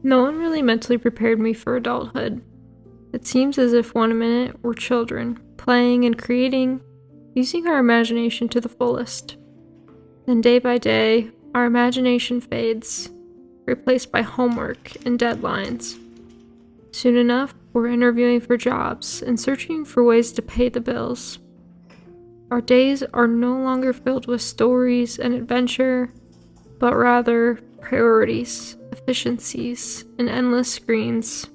No one really mentally prepared me for adulthood. It seems as if 1 minute we're children, playing and creating, using our imagination to the fullest. Then day by day, our imagination fades, replaced by homework and deadlines. Soon enough, we're interviewing for jobs and searching for ways to pay the bills. Our days are no longer filled with stories and adventure, but rather priorities, efficiencies, and endless screens.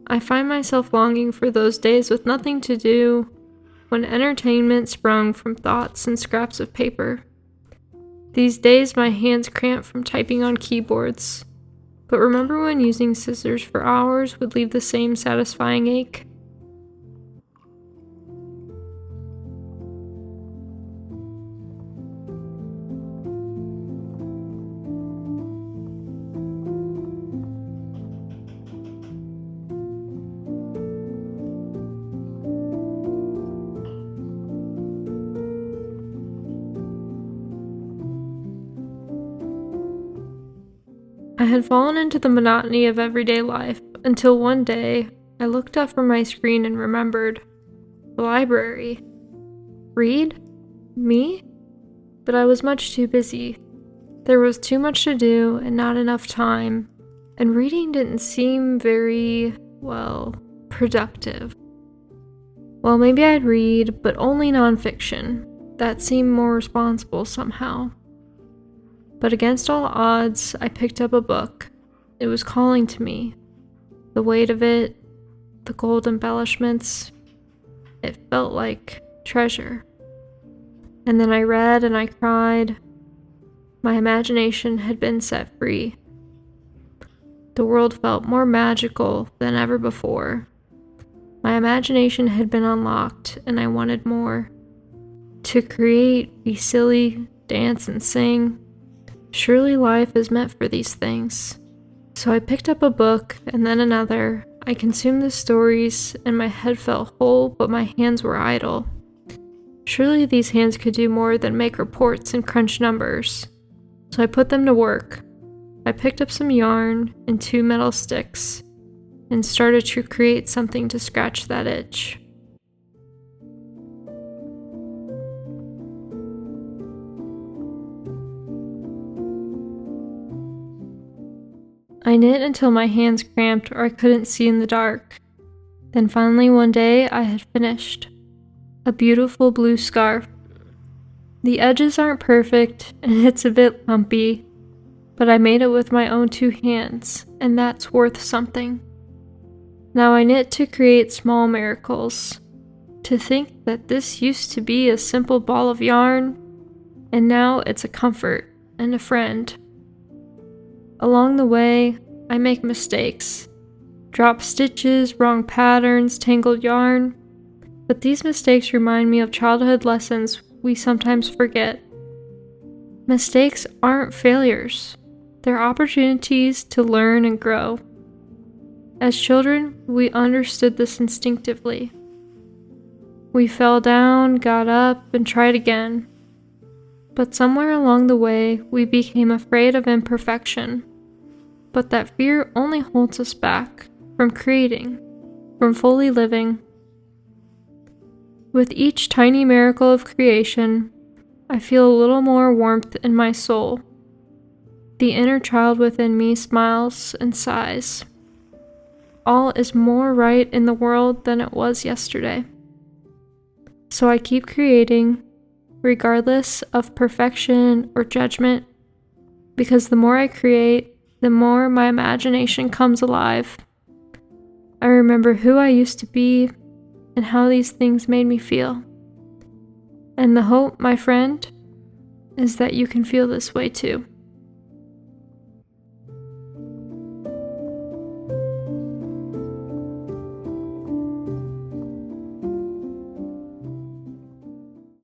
I find myself longing for those days with nothing to do, when entertainment sprung from thoughts and scraps of paper. These days my hands cramp from typing on keyboards, but remember when using scissors for hours would leave the same satisfying ache? I had fallen into the monotony of everyday life until one day I looked up from my screen and remembered. The library. Read? Me? But I was much too busy. There was too much to do and not enough time, and reading didn't seem very, productive. Well, maybe I'd read, but only nonfiction. That seemed more responsible somehow. But against all odds, I picked up a book. It was calling to me. The weight of it, the gold embellishments, it felt like treasure. And then I read and I cried. My imagination had been set free. The world felt more magical than ever before. My imagination had been unlocked and I wanted more. To create, be silly, dance and sing. Surely life is meant for these things. So I picked up a book and then another. I consumed the stories and my head felt whole, but my hands were idle. Surely these hands could do more than make reports and crunch numbers. So I put them to work. I picked up some yarn and 2 metal sticks and started to create something to scratch that itch. I knit until my hands cramped or I couldn't see in the dark. Then finally one day I had finished. A beautiful blue scarf. The edges aren't perfect and it's a bit lumpy, but I made it with my own 2 hands, and that's worth something. Now I knit to create small miracles. To think that this used to be a simple ball of yarn, and now it's a comfort and a friend. Along the way, I make mistakes. Drop stitches, wrong patterns, tangled yarn. But these mistakes remind me of childhood lessons we sometimes forget. Mistakes aren't failures. They're opportunities to learn and grow. As children, we understood this instinctively. We fell down, got up, and tried again. But somewhere along the way, we became afraid of imperfection. But that fear only holds us back from creating, from fully living. With each tiny miracle of creation, I feel a little more warmth in my soul. The inner child within me smiles and sighs. All is more right in the world than it was yesterday. So I keep creating, regardless of perfection or judgment, because the more I create, the more my imagination comes alive. I remember who I used to be and how these things made me feel. And the hope, my friend, is that you can feel this way too.